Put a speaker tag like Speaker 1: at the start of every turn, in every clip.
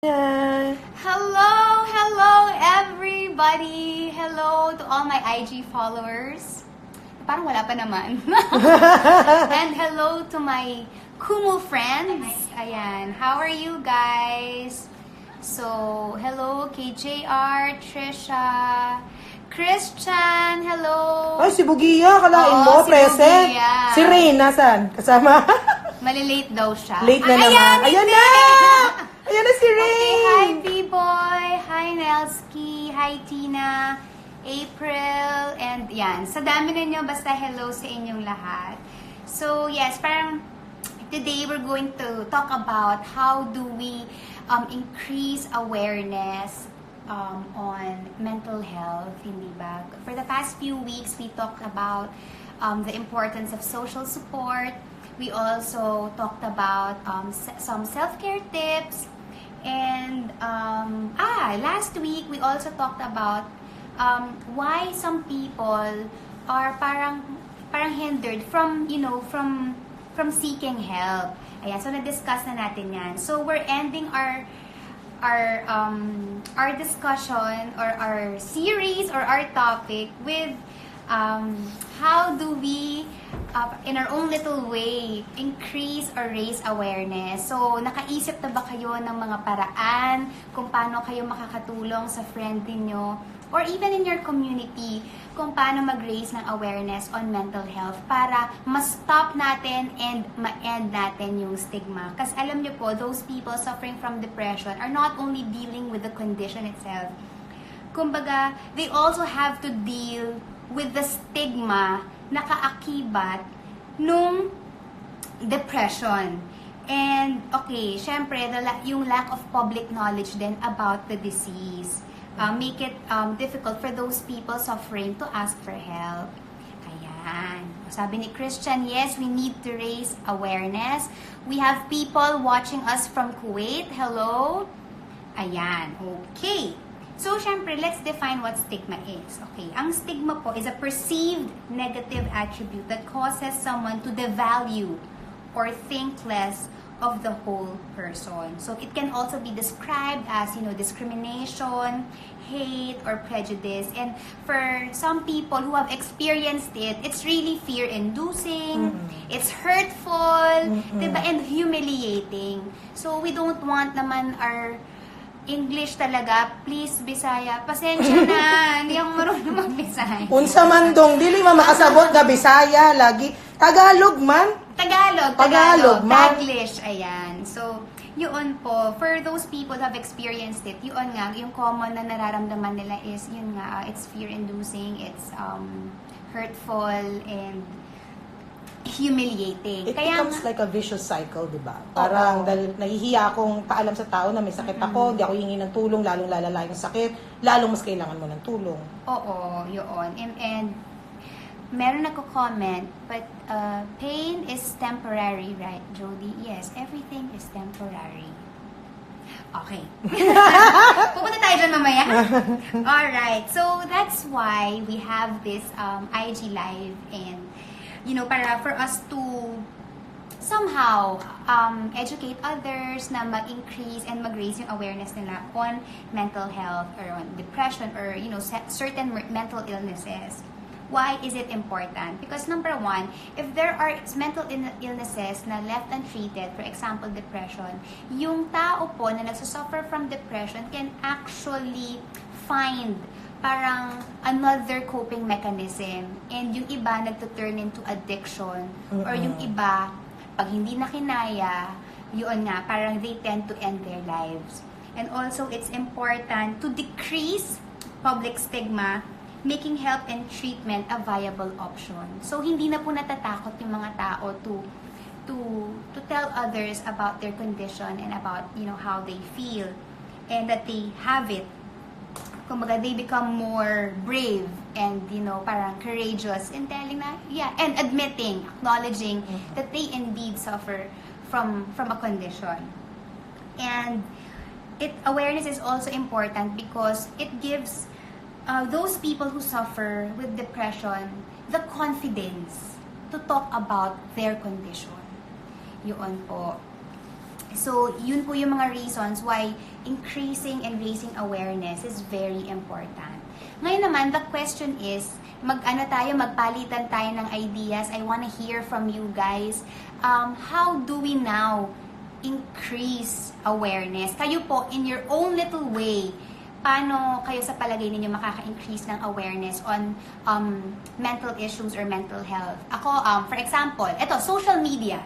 Speaker 1: Yan.
Speaker 2: Hello everybody! Hello to all my IG followers. Parang wala pa naman. And hello to my Kumu friends. Ayan, how are you guys? So, hello kay JR, Trisha, Christian, hello.
Speaker 1: Ay, si Bugia, kalain
Speaker 2: Oo,
Speaker 1: mo,
Speaker 2: si
Speaker 1: present.
Speaker 2: Bugia.
Speaker 1: Si Rain, nasan? Kasama?
Speaker 2: Malilate daw siya.
Speaker 1: Late na naman. Ayan
Speaker 2: hindi.
Speaker 1: na! Ayan na si Rain!
Speaker 2: Okay, hi B-Boy, hi Nelski, hi Tina, April, and yan. Sa dami ninyo, basta hello sa inyong lahat. So yes, parang today we're going to talk about how do we increase awareness on mental health, hindi ba? For the past few weeks, we talked about the importance of social support. We also talked about some self-care tips. And last week we also talked about why some people are parang hindered from from seeking help. Ayan, so na-discuss na natin 'yan. So we're ending our discussion or our series or our topic with how do we in our own little way increase or raise awareness. So nakaisip na ba kayo ng mga paraan kung paano kayo makakatulong sa friend niyo or even in your community kung paano mag-raise ng awareness on mental health para ma-stop natin and ma-end natin yung stigma. Kasi alam niyo po, those people suffering from depression are not only dealing with the condition itself. Kumbaga, they also have to deal with the stigma na kaakibat nung depression. And, okay, syempre, yung lack of public knowledge then about the disease make it difficult for those people suffering to ask for help. Ayan. Sabi ni Christian, yes, we need to raise awareness. We have people watching us from Kuwait. Hello? Ayan. Okay. So, syempre, let's define what stigma is. Okay, ang stigma po is a perceived negative attribute that causes someone to devalue or think less of the whole person. So, it can also be described as, discrimination, hate, or prejudice. And for some people who have experienced it, it's really fear-inducing, it's hurtful, diba? And humiliating. So, we don't want naman our English talaga, please, Bisaya. Pasensya na, hindi ako marunong mag-Bisaya.
Speaker 1: Unsa man dong, dili ma makasabot nga Bisaya, lagi. Tagalog man.
Speaker 2: Tagalog,
Speaker 1: man.
Speaker 2: Taglish, ayan. So, yun po, for those people who have experienced it, yun nga, yung common na nararamdaman nila is, yun nga, it's fear-inducing, it's hurtful, and humiliating.
Speaker 1: It becomes like a vicious cycle, di ba? Parang dahil nahihiya akong paalam sa tao na may sakit ako, hindi ako hingi ng tulong, lalong lalala yung sakit, lalong mas kailangan mo ng tulong.
Speaker 2: Oo, yun. And meron nagko-comment, but pain is temporary, right, Jodi? Yes, everything is temporary. Okay. Pupunta tayo dyan mamaya. Alright, so that's why we have this IG Live and para for us to somehow educate others na mag-increase and mag-raise yung awareness nila on mental health or on depression or certain mental illnesses. Why is it important? Because number one, if there are mental illnesses na left untreated, for example, depression, yung tao po na nagsusuffer from depression can actually find parang another coping mechanism. And yung iba nagto-turn into addiction. Or yung iba, pag hindi na kinaya, yun nga, parang they tend to end their lives. And also, it's important to decrease public stigma, making help and treatment a viable option. So, hindi na po natatakot yung mga tao to tell others about their condition and about, how they feel and that they have it. Kumbaga, they become more brave and, parang courageous in telling and admitting, acknowledging that they indeed suffer from a condition. And awareness is also important because it gives those people who suffer with depression the confidence to talk about their condition. Yun po. So, yun po yung mga reasons why increasing and raising awareness is very important. Ngayon naman, the question is, magpalitan tayo ng ideas. I wanna hear from you guys. How do we now increase awareness? Kayo po, in your own little way, paano kayo sa palagay ninyo makaka-increase ng awareness on mental issues or mental health? Ako, for example, social media.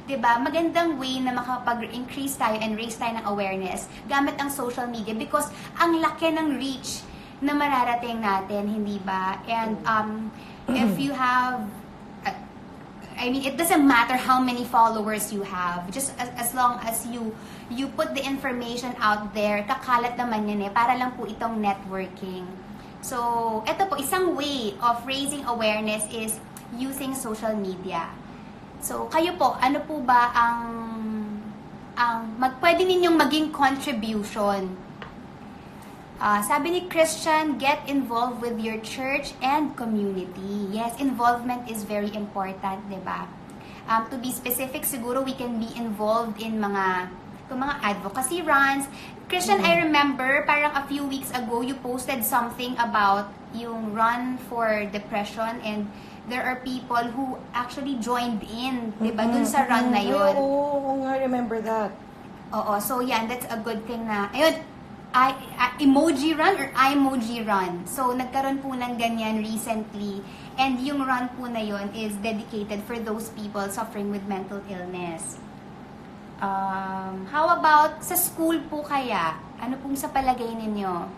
Speaker 2: 'Di ba? Magandang way na makapag-increase tayo and raise tayo ng awareness gamit ang social media because ang laki ng reach na mararating natin, hindi ba? And if you have it doesn't matter how many followers you have, just as long as you put the information out there, kakalat naman yun para lang po itong networking. So, ito po, isang way of raising awareness is using social media. So, kayo po, ano po ba pwede ninyong maging contribution? Sabi ni Christian, get involved with your church and community. Yes, involvement is very important, di ba? To be specific, siguro we can be involved in mga advocacy runs. Christian, I remember, parang a few weeks ago, you posted something about yung run for depression and there are people who actually joined in, di ba, dun sa run na yun.
Speaker 1: Oo, I remember that.
Speaker 2: Oo, so yan, that's a good thing na, ayun, emoji run or emoji run. So, nagkaroon po ng ganyan recently. And yung run po na yun is dedicated for those people suffering with mental illness. How about sa school po kaya? Ano pong sa palagay ninyo?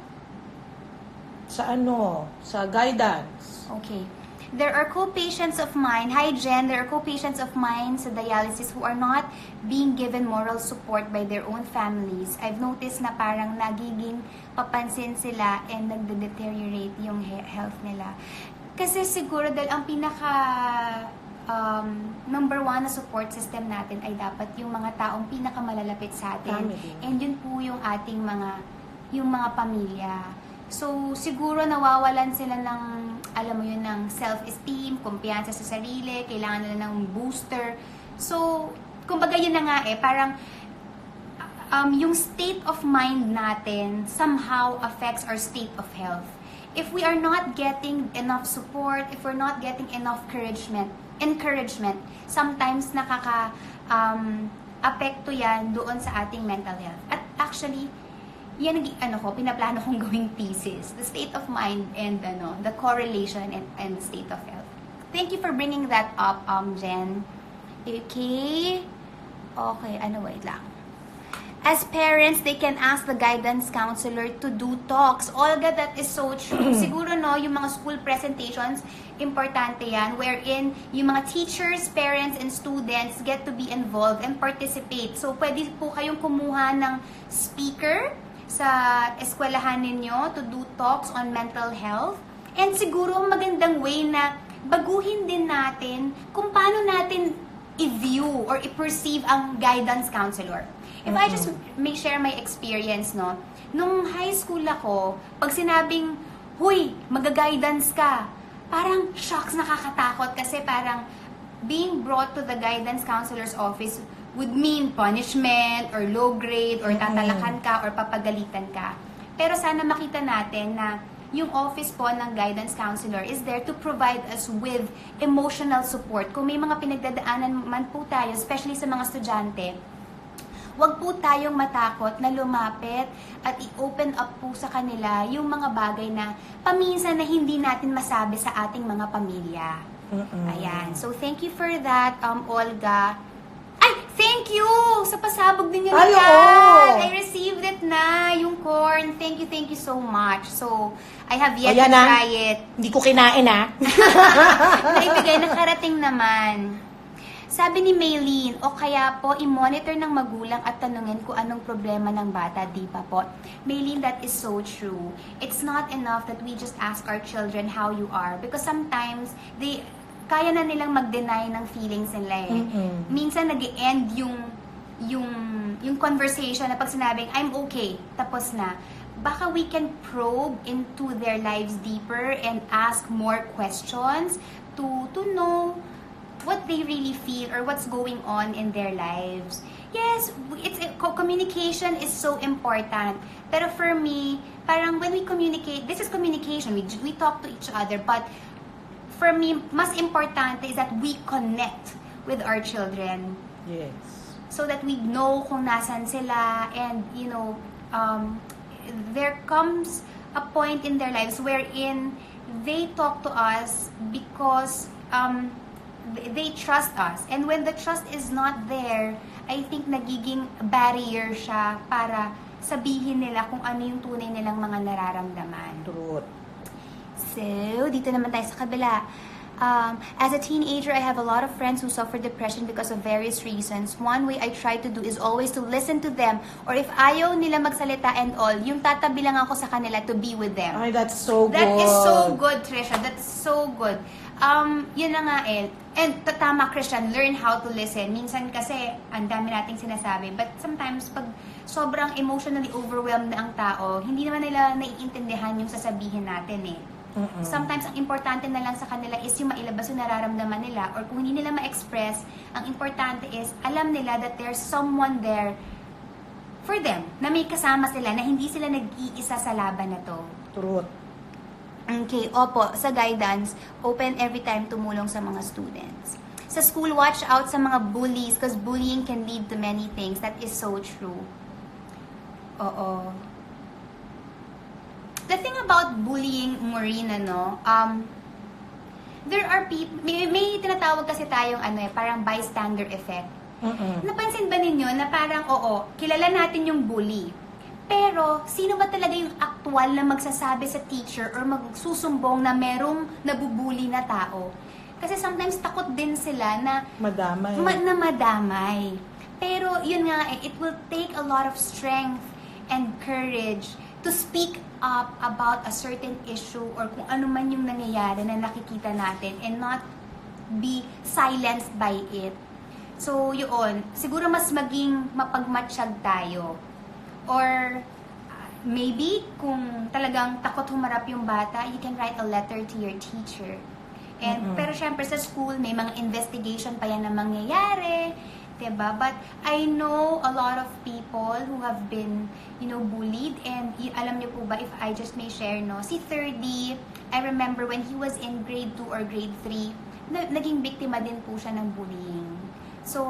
Speaker 1: Sa guidance.
Speaker 2: Okay. There are co-patients of mine, hi Jen, there are co-patients of mine sa dialysis who are not being given moral support by their own families. I've noticed na parang nagiging papansin sila and nagde-deteriorate yung health nila. Kasi siguro dahil ang number one na support system natin ay dapat yung mga taong pinakamalalapit sa atin.
Speaker 1: Family.
Speaker 2: And yun po yung ating mga pamilya. So, siguro nawawalan sila ng, alam mo yun, ng self-esteem, kumpiyansa sa sarili, kailangan nila ng booster. So, kumbaga yun na nga parang yung state of mind natin somehow affects our state of health. If we are not getting enough support, if we're not getting enough encouragement, sometimes apekto yan doon sa ating mental health. At actually, yan pinaplano kong gawing thesis. The state of mind and the correlation and the state of health. Thank you for bringing that up, Jen. Okay, wait lang. As parents, they can ask the guidance counselor to do talks. Olga, that is so true. Siguro, yung mga school presentations, importante yan, wherein yung mga teachers, parents, and students get to be involved and participate. So, pwede po kayong kumuha ng speaker sa eskwelahan ninyo to do talks on mental health. And siguro, magandang way na baguhin din natin kung paano natin i-view or i-perceive ang guidance counselor. If I just may share my experience, nung high school ako, pag sinabing, huy, mag-guidance ka, parang shocks, nakakatakot kasi parang being brought to the guidance counselor's office would mean punishment or low grade or tatalakan ka or papagalitan ka. Pero sana makita natin na yung office po ng guidance counselor is there to provide us with emotional support. Kung may mga pinagdadaanan man po tayo, especially sa mga estudyante, huwag po tayong matakot na lumapit at i-open up po sa kanila yung mga bagay na paminsan na hindi natin masabi sa ating mga pamilya. Ayan. So, thank you for that, Olga. Ay, thank you! Sa pasabog din yun yan. I received it na, yung corn. Thank you so much. So, I have yet to try it.
Speaker 1: Hindi ko kinain,
Speaker 2: Naibigay, nakarating naman. Sabi ni Maylene, o kaya po, i-monitor ng magulang at tanungin kung anong problema ng bata, di ba po? Maylene, that is so true. It's not enough that we just ask our children how you are because sometimes kaya na nilang mag-deny ng feelings nila Minsan nag-end yung conversation na pag sinabing, I'm okay, tapos na. Baka we can probe into their lives deeper and ask more questions to know what they really feel or what's going on in their lives. Yes, communication is so important. Pero for me, parang when we communicate, this is communication. We talk to each other, but for me, mas importante is that we connect with our children.
Speaker 1: Yes.
Speaker 2: So that we know kung nasan sila, and there comes a point in their lives wherein they talk to us because they trust us. And when the trust is not there, I think nagiging barrier siya para sabihin nila kung ano yung tunay nilang mga nararamdaman.
Speaker 1: Truth.
Speaker 2: So, dito naman tayo sa kabila. As a teenager, I have a lot of friends who suffer depression because of various reasons. One way I try to do is always to listen to them, or if ayaw nila magsalita and all, yung tatabi lang ako sa kanila to be with them.
Speaker 1: Ay, that's so good.
Speaker 2: That is so good, Trisha. That's so good. Yun na nga, El. And tama, Christian, learn how to listen. Minsan kasi, ang dami nating sinasabi. But sometimes, pag sobrang emotionally overwhelmed na ang tao, hindi naman nila naiintindihan yung sasabihin natin eh. Sometimes, ang importante na lang sa kanila is yung mailabas yung nararamdaman nila, or kung hindi nila ma-express, ang importante is alam nila that there's someone there for them, na may kasama sila, na hindi sila nag-iisa sa laban na to.
Speaker 1: Truth.
Speaker 2: Okay, opo, sa guidance, open every time tumulong sa mga students. Sa school, watch out sa mga bullies because bullying can lead to many things. That is so true. Oo. The thing about bullying, Maureen, there are people, may tinatawag kasi tayong parang bystander effect. Napansin ba ninyo na parang, kilala natin yung bully. Pero, sino ba talaga yung aktual na magsasabi sa teacher or magsusumbong na merong nabubuli na tao? Kasi sometimes takot din sila na madamay. Pero, yun nga, it will take a lot of strength and courage to speak up about a certain issue or kung ano man yung nangyayari na nakikita natin and not be silenced by it. So, yun. Siguro mas maging mapagmatsyag tayo. Or maybe kung talagang takot humarap yung bata, you can write a letter to your teacher. And pero syempre sa school may mga investigation pa yan na mangyayari, 'di ba? But I know a lot of people who have been, bullied, and alam niyo po ba, if I just may share, si 3D, I remember when he was in grade 2 or grade 3, naging biktima din po siya ng bullying. So,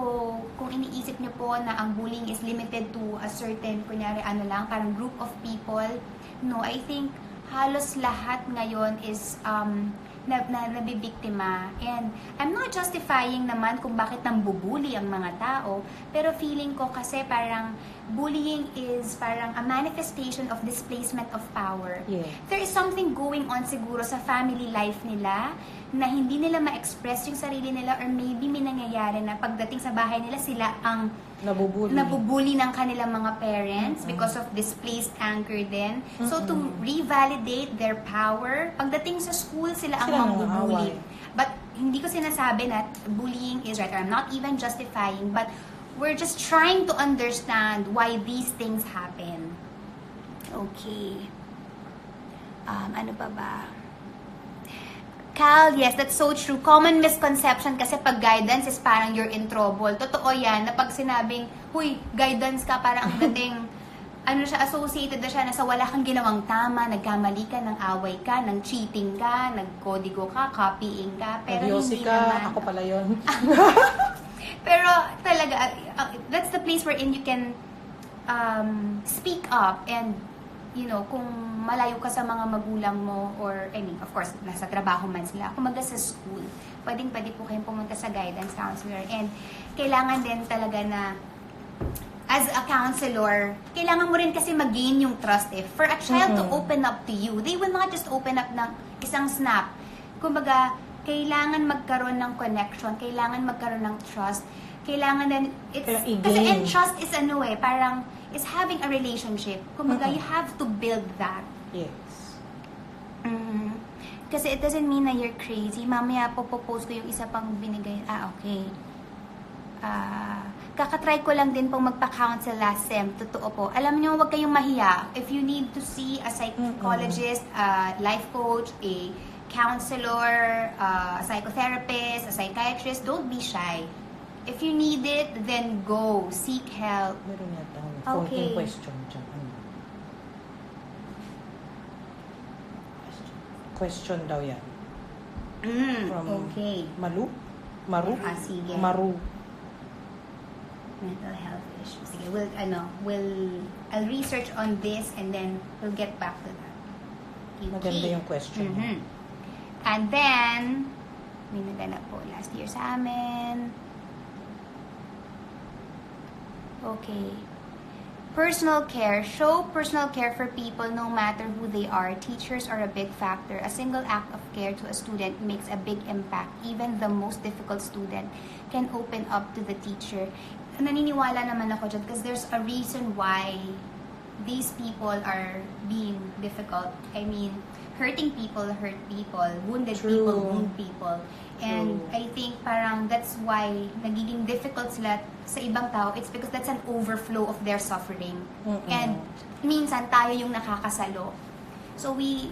Speaker 2: kung iniisip niyo po na ang bullying is limited to a certain, kunyari, parang group of people, no, I think halos lahat ngayon is nabibiktima. And I'm not justifying naman kung bakit nambubuli ang mga tao, pero feeling ko kasi parang bullying is parang a manifestation of displacement of power.
Speaker 1: Yeah.
Speaker 2: There is something going on siguro sa family life nila na hindi nila ma-express yung sarili nila, or maybe may nangyayari na pagdating sa bahay nila sila ang nabubuli ng kanilang mga parents because of displaced anger din. So to revalidate their power, pagdating sa school sila ang mambubuli. But hindi ko sinasabi na bullying is right, or I'm not even justifying, but we're just trying to understand why these things happen. Okay. Ano pa ba? Cal, yes, that's so true. Common misconception kasi pag guidance is parang you're in trouble. Totoo yan, na pag sinabing, huy, guidance ka, parang ang dating, associated na siya na sa wala kang ginawang tama, nagkamali ka, ng away ka, ng cheating ka, nagkodigo ka, copying ka, pero hindi naman.
Speaker 1: Ako pala yun.
Speaker 2: Pero talaga, that's the place wherein you can speak up and kung malayo ka sa mga magulang mo, or, of course, nasa trabaho man sila, kumaga sa school, pwede po kayong pumunta sa guidance counselor. And kailangan din talaga na, as a counselor, kailangan mo rin kasi mag-gain yung trust. For a child to open up to you, they will not just open up ng isang snap. Kumbaga, kailangan magkaroon ng connection, kailangan magkaroon ng trust, kailangan din, kasi and trust is parang, is having a relationship. Kumbaga, you have to build that.
Speaker 1: Yes.
Speaker 2: Kasi it doesn't mean na you're crazy. Mamaya po post ko yung isa pang binigay. Okay. Kakatry ko lang din pong magpa-counsel last sem. Totoo po. Alam nyo, huwag kayong mahiya. If you need to see a psychologist, a life coach, a counselor, a psychotherapist, a psychiatrist, don't be shy. If you need it, then go. Seek help.
Speaker 1: Meron yata phone
Speaker 2: Okay.
Speaker 1: question dyan. Question daw yan. From
Speaker 2: Okay.
Speaker 1: Maru? Maru?
Speaker 2: Sige.
Speaker 1: Maru.
Speaker 2: Mental health issues. Sige, I'll research on this and then we'll get back to that. Okay.
Speaker 1: Maganda yung question.
Speaker 2: And then, may naganap po last year sa amin. Okay. Personal care. Show personal care for people no matter who they are. Teachers are a big factor. A single act of care to a student makes a big impact. Even the most difficult student can open up to the teacher. Naniniwala naman ako dyan because there's a reason why these people are being difficult. I mean, hurting people hurt people. Wounded
Speaker 1: True.
Speaker 2: people wound people. And
Speaker 1: True.
Speaker 2: I think parang that's why nagiging difficult sila sa ibang tao. It's because that's an overflow of their suffering. And minsan tayo yung nakakasalo. So we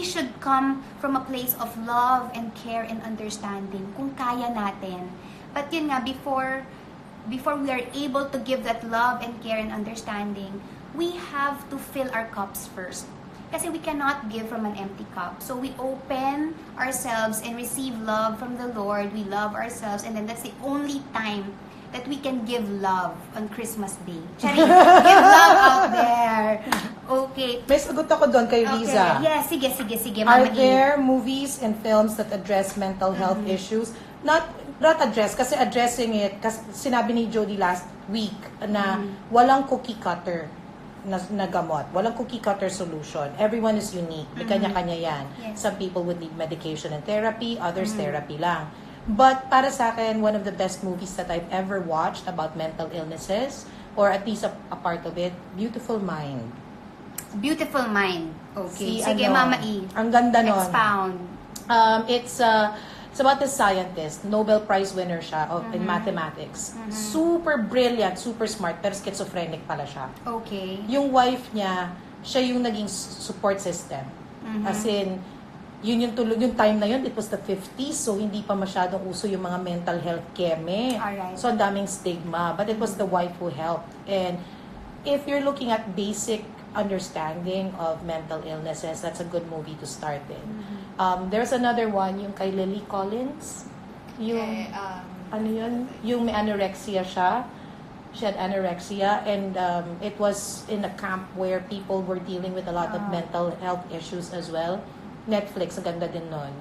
Speaker 2: should come from a place of love and care and understanding kung kaya natin. But yun nga, before we are able to give that love and care and understanding, we have to fill our cups first. Kasi we cannot give from an empty cup. So we open ourselves and receive love from the Lord. We love ourselves, and then that's the only time that we can give love on Christmas Day. Charing, give love out there. Okay.
Speaker 1: May sagot ako doon kay Riza.
Speaker 2: Okay. Yeah, sige,
Speaker 1: Are
Speaker 2: Mama E.
Speaker 1: there movies and films that address mental health issues? Not address, kasi addressing it, kasi sinabi ni Jodi last week na walang cookie cutter na gamot. Walang cookie cutter solution. Everyone is unique. May kanya-kanya yan.
Speaker 2: Yes.
Speaker 1: Some people would need medication and therapy, others therapy lang. But para sa akin, one of the best movies that I've ever watched about mental illnesses, or at least a part of it, Beautiful Mind.
Speaker 2: Beautiful Mind. Okay.
Speaker 1: Si,
Speaker 2: Sige,
Speaker 1: ano,
Speaker 2: Mama E.
Speaker 1: Ang ganda nun.
Speaker 2: Expound.
Speaker 1: It's about a scientist. Nobel Prize winner siya in mathematics. Super brilliant, super smart, pero schizophrenic pala siya.
Speaker 2: Okay.
Speaker 1: Yung wife niya, siya yung naging support system. As in, yun yung time na yun, it was the 50s, so hindi pa masyadong uso yung mga mental health keme.
Speaker 2: Alright.
Speaker 1: So, ang daming stigma. But it was the wife who helped. And if you're looking at basic understanding of mental illnesses, that's a good movie to start in. There's another one, yung kay Lily Collins. Yung, ano yun? Yung may anorexia siya. She had anorexia, and it was in a camp where people were dealing with a lot of mental health issues as well. Netflix, ang ganda din nun.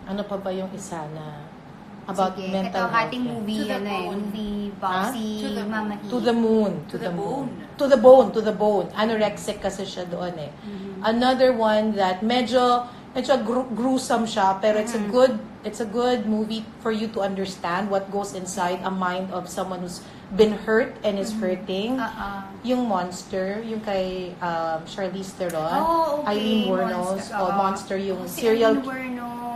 Speaker 1: Ano pa ba yung isa na about
Speaker 2: Sige.
Speaker 1: mental
Speaker 2: Ito,
Speaker 1: health?
Speaker 2: ating movie,
Speaker 3: To the bone.
Speaker 2: movie boxy,
Speaker 3: To the
Speaker 2: Mama E.
Speaker 1: To the moon.
Speaker 3: To the bone.
Speaker 1: To the bone, to the bone. Anorexic kasi siya doon eh. Another one that medyo gruesome siya, pero it's a good movie for you to understand what goes inside a mind of someone who's been hurt and is hurting. Yung Monster, yung kay Charlize Theron,
Speaker 2: Oh, okay.
Speaker 1: Eileen Wuornos, Monster, yung serial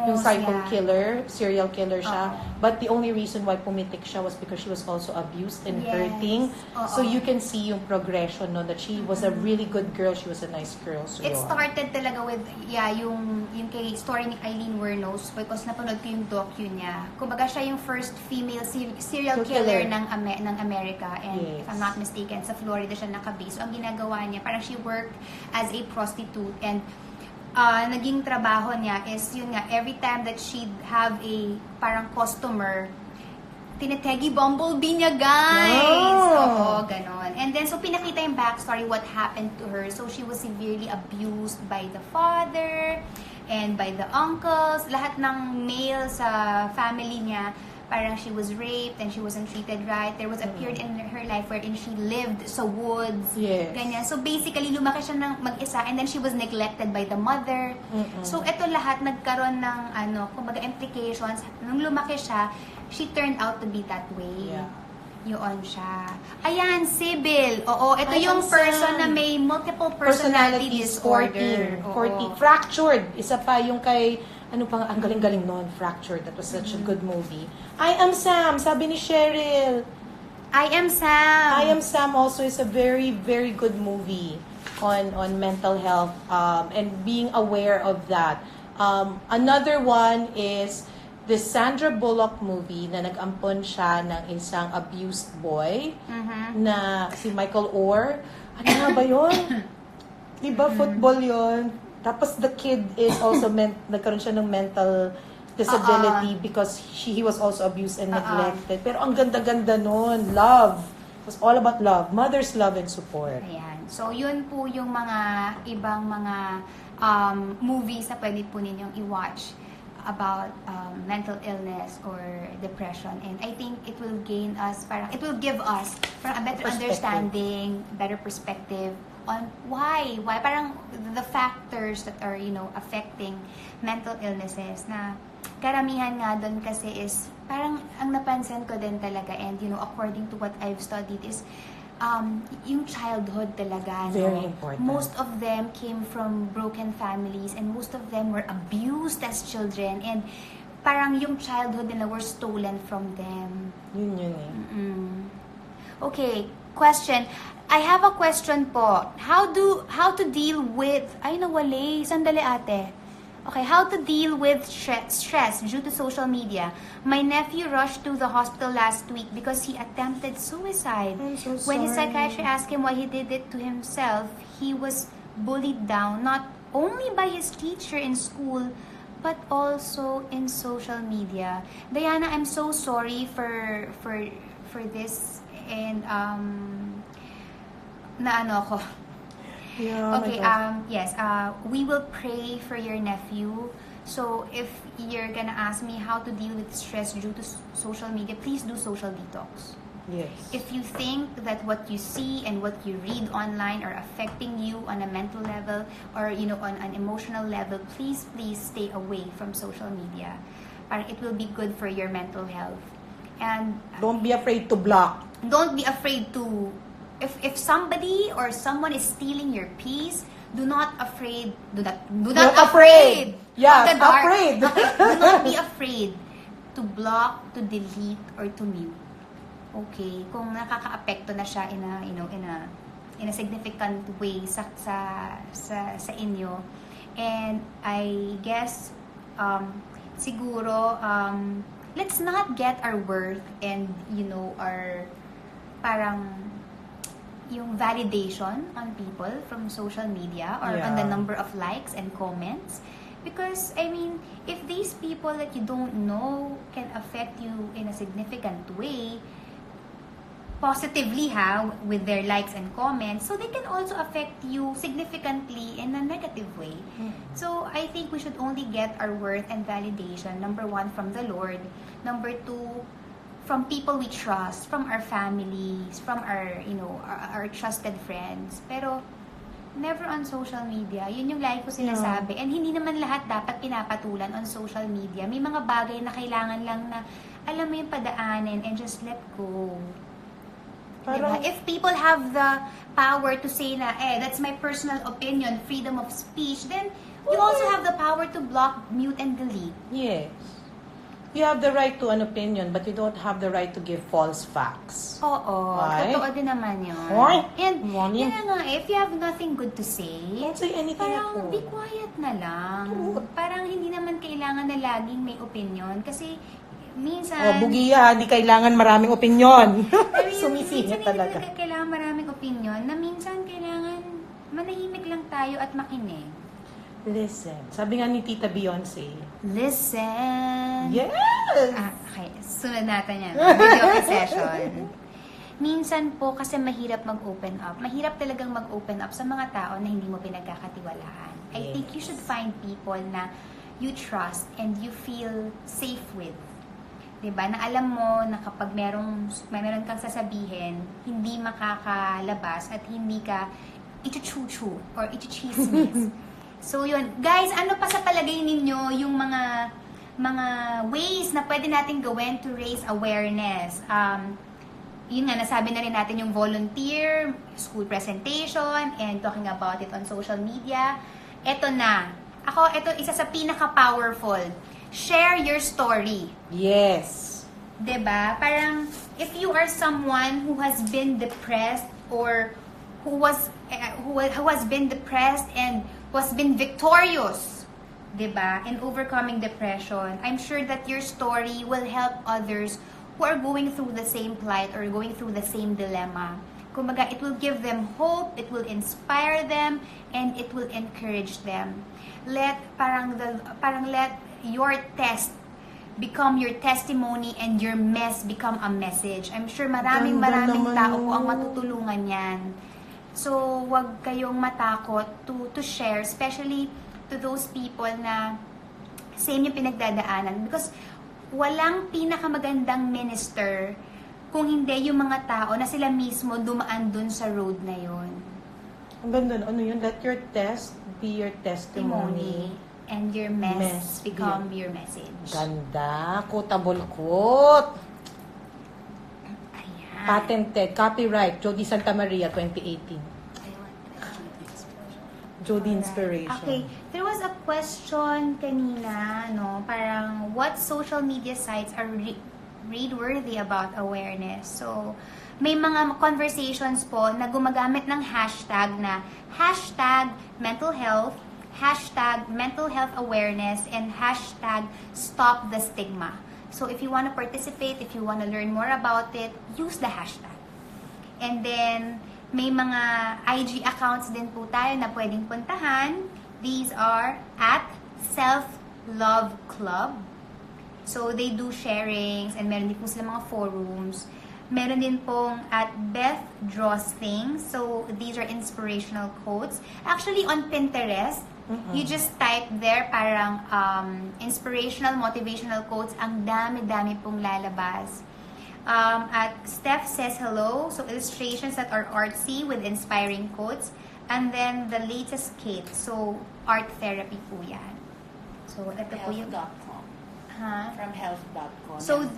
Speaker 1: yung serial killer siya. But the only reason why pumitik siya was because she was also abused and hurting. So you can see yung progression, no, that she was a really good girl, she was a nice girl. So
Speaker 2: It started talaga with, yung kay story ni Eileen Wuornos, because napanood ko yung docu niya. Kumbaga siya yung first female serial killer ng America, and if I'm not mistaken, sa Florida siya nakabase. So ang ginagawa niya, parang she worked as a prostitute, and naging trabaho niya is yun nga, every time that she'd have a parang customer, tinetegi bumblebee niya, guys. Oo, ganon. And then, so pinakita yung backstory, what happened to her. So she was severely abused by the father and by the uncles. Lahat ng male sa family niya, parang she was raped and she wasn't treated right. There was a period in her life wherein she lived sa woods.
Speaker 1: Yes.
Speaker 2: Ganyan. So basically, lumaki siya ng mag-isa, and then she was neglected by the mother. So ito lahat nagkaroon ng kumbaga implications. Nung lumaki siya, she turned out to be that way.
Speaker 1: Yeah.
Speaker 2: Yun siya. Ayan, Sybil. Oo, ito
Speaker 1: Ay,
Speaker 2: yung
Speaker 1: ang
Speaker 2: person na
Speaker 1: sad.
Speaker 2: may multiple personality disorder.
Speaker 1: 14. Fractured. Isa pa yung kay, ang galing-galing noon, Fractured. That was such a good movie. I Am Sam, sabi ni Cheryl.
Speaker 2: I Am Sam.
Speaker 1: I Am Sam also is a very, very good movie on mental health and being aware of that. Another one is this Sandra Bullock movie na nag-ampon siya ng isang abused boy na si Michael Orr. Ano nga ba yun? Diba football yun? Tapos the kid is also nagkaroon siya ng mental disability because he was also abused and neglected. Pero ang ganda-ganda nun. Love. It was all about love. Mother's love and support.
Speaker 2: Ayan. So, yun po yung mga ibang mga movies na pwede po ninyong i-watch about mental illness or depression, and I think it will give us parang a better understanding, better perspective on why parang the factors that are affecting mental illnesses, na karamihan nga doon kasi is parang ang napansin ko din talaga, and according to what I've studied is yung childhood talaga.
Speaker 1: Very important.
Speaker 2: Most of them came from broken families, and most of them were abused as children, and parang yung childhood nila were stolen from them.
Speaker 1: Yun eh.
Speaker 2: Okay, question. I have a question po. How to deal with... Ay, nawali. Sandali ate. Okay, how to deal with stress due to social media. My nephew rushed to the hospital last week because he attempted suicide.
Speaker 1: I'm so
Speaker 2: When his
Speaker 1: sorry.
Speaker 2: psychiatrist asked him why he did it to himself, he was bullied down not only by his teacher in school, but also in social media. Diana, I'm so sorry for this, and naano ako.
Speaker 1: Yeah,
Speaker 2: Okay,
Speaker 1: my God.
Speaker 2: yes, we will pray for your nephew. So, if you're gonna ask me how to deal with stress due to social media, please do social detox.
Speaker 1: Yes.
Speaker 2: If you think that what you see and what you read online are affecting you on a mental level or, on an emotional level, please stay away from social media. Parang it will be good for your mental health. And
Speaker 1: Don't be afraid to block.
Speaker 2: don't be afraid to... If somebody or someone is stealing your peace, do not afraid. Do not afraid.
Speaker 1: Yeah,
Speaker 2: of the dark.
Speaker 1: afraid.
Speaker 2: Okay, do not be afraid to block, to delete, or to mute. Okay, kung nakaka-apekto na siya in a significant way sa inyo. And I guess siguro let's not get our worth and our parang yung validation on people from social media or on the
Speaker 1: Yeah.
Speaker 2: number of likes and comments, because if these people that you don't know can affect you in a significant way positively with their likes and comments, so they can also affect you significantly in a negative way. So I think we should only get our worth and validation, number one, from the Lord, number two, from people we trust, from our families, from our trusted friends. Pero never on social media. Yun yung lagi ko sinasabi. And hindi naman lahat dapat pinapatulan on social media. May mga bagay na kailangan lang na alam mo yung padaanin and just let go. Diba? If people have the power to say na, that's my personal opinion, freedom of speech, then you also have the power to block, mute, and delete.
Speaker 1: Yes. You have the right to an opinion, but you don't have the right to give false facts.
Speaker 2: Oo.
Speaker 1: Why?
Speaker 2: Totoo din naman yun.
Speaker 1: Why?
Speaker 2: And
Speaker 1: Morning.
Speaker 2: yun na nga, if you have nothing good to say,
Speaker 1: Don't say anything at
Speaker 2: parang
Speaker 1: all.
Speaker 2: be quiet na lang.
Speaker 1: Oo.
Speaker 2: Parang hindi naman kailangan na laging may opinion. Kasi minsan...
Speaker 1: Bugiya, hindi kailangan maraming opinion.
Speaker 2: minsan
Speaker 1: Sumisingit
Speaker 2: hindi
Speaker 1: talaga.
Speaker 2: kailangan maraming opinion, na minsan kailangan manahimik lang tayo at makinig.
Speaker 1: Listen. Sabi nga ni Tita Beyonce.
Speaker 2: Listen!
Speaker 1: Yes!
Speaker 2: Okay, sunod natin yan. Video session. Minsan po, kasi mahirap mag-open up. Mahirap talagang mag-open up sa mga tao na hindi mo pinagkakatiwalaan. I think you should find people na you trust and you feel safe with. Diba? Na alam mo na kapag meron kang sasabihin, hindi makakalabas at hindi ka ichuchuchu or ichuchismis. So yun, guys, ano pa sa palagay ninyo yung mga ways na pwede natin gawin to raise awareness? Yun nga, nasabi na rin natin yung volunteer, school presentation, and talking about it on social media. Ito na. Ito isa sa pinaka-powerful. Share your story.
Speaker 1: Yes.
Speaker 2: 'Di ba? Parang if you are someone who has been depressed or who has been depressed and who has been victorious 'Diba? In overcoming depression. I'm sure that your story will help others who are going through the same plight or going through the same dilemma. Kumbaga, it will give them hope, it will inspire them, and it will encourage them. Parang let your test become your testimony and your mess become a message. I'm sure maraming tao po ang matutulungan yan. So, wag kayong matakot to share, especially to those people na same yung pinagdadaanan. Because walang pinakamagandang minister kung hindi yung mga tao na sila mismo dumaan dun sa road na yon.
Speaker 1: Ang ganda, ano yun? Let your test be your testimony.
Speaker 2: And your mess become your message.
Speaker 1: Ganda. Quotable quote.
Speaker 2: Ayan.
Speaker 1: Patented. Copyright. Jodi Santa Maria, 2018. Jodi Inspiration.
Speaker 2: Okay. There was a question kanina, no? Parang, what social media sites are read-worthy about awareness? So, may mga conversations po na gumagamit ng hashtag na hashtag mental health, hashtag mental health awareness, and hashtag stop the stigma. So if you want to participate, if you want to learn more about it, use the hashtag. And then, may mga IG accounts din po tayo na pwedeng puntahan. These are at Self-Love Club. So they do sharings and meron din po sila mga forums. Meron din pong at Beth Draws Things. So, these are inspirational quotes. Actually, on Pinterest, you just type there parang inspirational, motivational quotes. Ang dami-dami pong lalabas. At Steph Says Hello. So, illustrations that are artsy with inspiring quotes. And then, the latest Kate. So, art therapy po yan. So, ito po yung...
Speaker 3: Health.com. From health.com.
Speaker 2: So,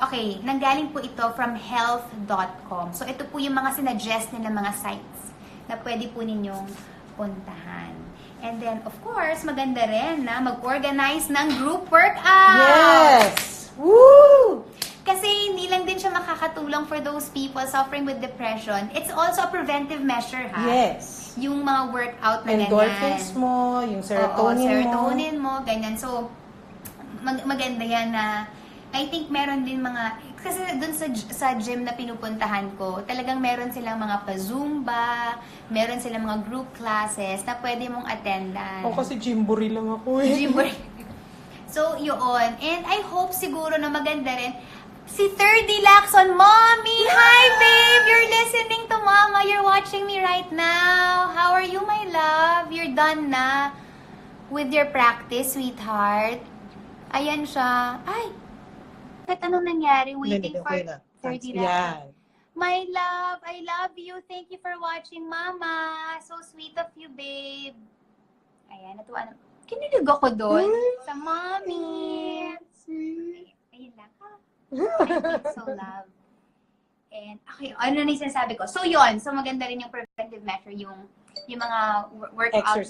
Speaker 2: okay, nanggaling po ito from health.com. So, ito po yung mga sinuggest nila mga sites na pwede po ninyong puntahan. And then, of course, maganda rin na mag-organize ng group workout.
Speaker 1: Yes! Woo!
Speaker 2: Kasi hindi lang din siya makakatulong for those people suffering with depression. It's also a preventive measure, ha?
Speaker 1: Yes.
Speaker 2: Yung mga workout na
Speaker 1: Endorphins
Speaker 2: ganyan.
Speaker 1: mo, yung serotonin,
Speaker 2: serotonin mo, ganyan. So, maganda yan na I think meron din mga, kasi dun sa gym na pinupuntahan ko, talagang meron silang mga pa-zumba, meron silang mga group classes na pwede mong attendan.
Speaker 1: kasi gymboree lang ako eh.
Speaker 2: Gymboree. So, yun. And I hope siguro na maganda rin. Si 30 Lacson, Mommy! Hi, babe! You're listening to Mama. You're watching me right now. How are you, my love? You're done na with your practice, sweetheart. Ayan siya. Ay! Bakit anong nangyari? Waiting for 30 Lacson.
Speaker 1: Yan.
Speaker 2: My love, I love you. Thank you for watching, Mama. So sweet of you, babe. Ayan, natuwa na. Kinilig ako doon. Sa Mommy. Ayun lang. So love. And, okay, ano na yung sinasabi ko? So, yun. So, maganda rin yung preventive measure, yung mga workout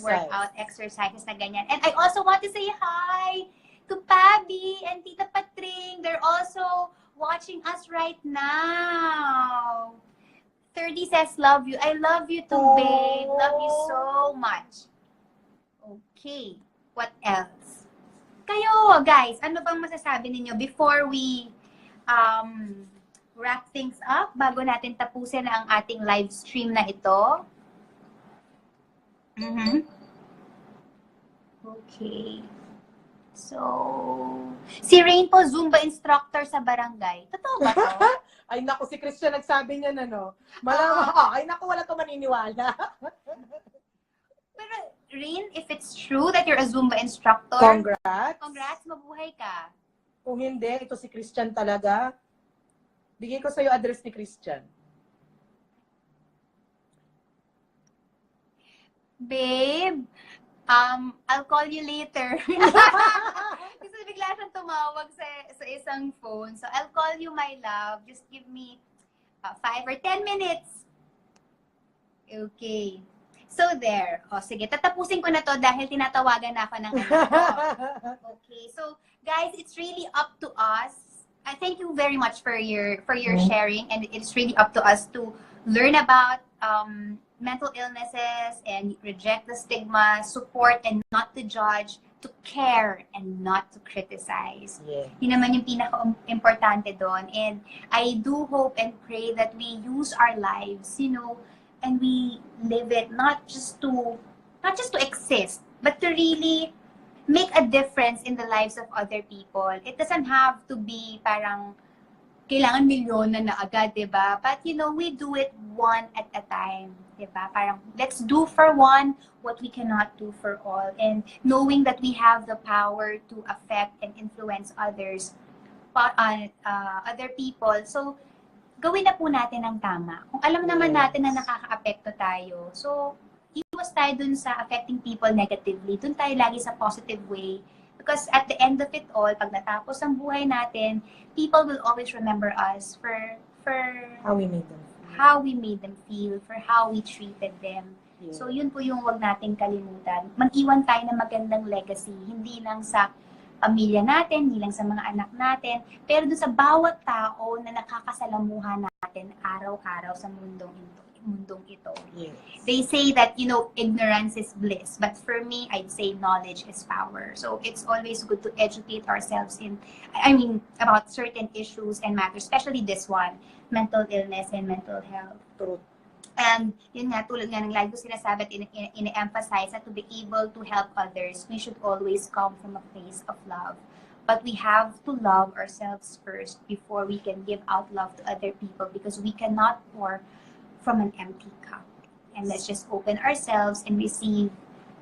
Speaker 2: exercises na ganyan. And I also want to say hi to Pabi and Tita Patring. They're also watching us right now. 30 says, love you. I love you too, babe. Love you so much. Okay. What else? Kayo, guys, ano bang masasabi ninyo before we wrap things up, bago natin tapusin ang ating live stream na ito? Okay. So, si Rain po, Zumba instructor sa barangay. Totoo ba to?
Speaker 1: Ay naku, si Christian nagsabi niya na, no? Ay naku, wala ka maniniwala.
Speaker 2: Pero, Rain, if it's true that you're a Zumba instructor,
Speaker 1: Congrats,
Speaker 2: mabuhay ka.
Speaker 1: Kung hindi, ito si Christian talaga. Bigay ko sa'yo address ni Christian.
Speaker 2: Babe, I'll call you later. Kasi bigla siyang tumawag sa isang phone. So, I'll call you, my love. Just give me 5 or 10 minutes. Okay. So, there. O, sige. Tatapusin ko na to dahil tinatawagan na ako ng anak ko. Okay. So, guys, it's really up to us. I thank you very much for your sharing, and it's really up to us to learn about mental illnesses and reject the stigma, support and not to judge, to care and not to criticize.
Speaker 1: Yeah.
Speaker 2: Yun naman yung pinaka-importante doon. And I do hope and pray that we use our lives, and we live it not just to exist, but to really make a difference in the lives of other people. It doesn't have to be parang kailangan milyonan na agad, diba? But, we do it one at a time, diba? Parang, let's do for one what we cannot do for all. And knowing that we have the power to affect and influence others, other people. So, gawin na po natin ang tama. Kung alam naman natin na nakaka-apekto tayo, so, iwas tayo dun sa affecting people negatively. Dun tayo lagi sa positive way. Because at the end of it all, pag natapos ang buhay natin, people will always remember us for
Speaker 1: How we made them feel.
Speaker 2: For how we treated them.
Speaker 1: Yeah.
Speaker 2: So yun po yung wag nating kalimutan. Mag-iwan tayo ng magandang legacy, hindi lang sa pamilya natin, hindi lang sa mga anak natin, pero dun sa bawat tao na nakakasalamuhan natin araw-araw sa mundong ito.
Speaker 1: Yes.
Speaker 2: They say that, ignorance is bliss. But for me, I'd say knowledge is power. So it's always good to educate ourselves about certain issues and matters, especially this one, mental illness and mental health.
Speaker 1: True.
Speaker 2: And yun nga, tulad nga ng lagi ko sinasabi at ine-emphasize that to be able to help others, we should always come from a place of love. But we have to love ourselves first before we can give out love to other people, because we cannot pour from an empty cup. And let's just open ourselves and receive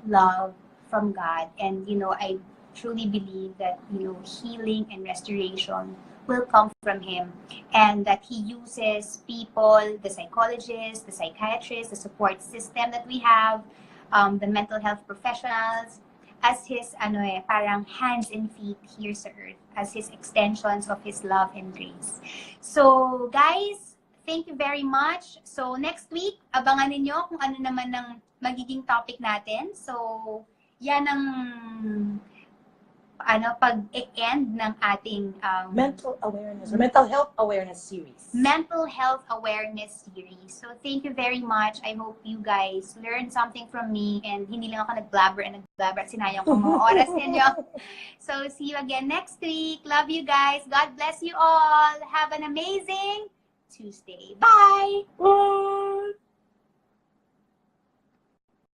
Speaker 2: love from God. And, I truly believe that, healing and restoration will come from Him. And that He uses people, the psychologists, the psychiatrists, the support system that we have, the mental health professionals, as His, parang hands and feet here sa earth, as His extensions of His love and grace. So, guys, thank you very much. So, next week, abangan ninyo kung ano naman ang magiging topic natin. So, yan ang pag-end ng ating
Speaker 1: Mental health awareness series.
Speaker 2: Mental health awareness series. So, thank you very much. I hope you guys learned something from me and hindi lang ako nag-blabber at sinayang ko mga oras ninyo. So, see you again next week. Love you guys. God bless you all. Have an amazing Tuesday. Bye!
Speaker 1: Bye!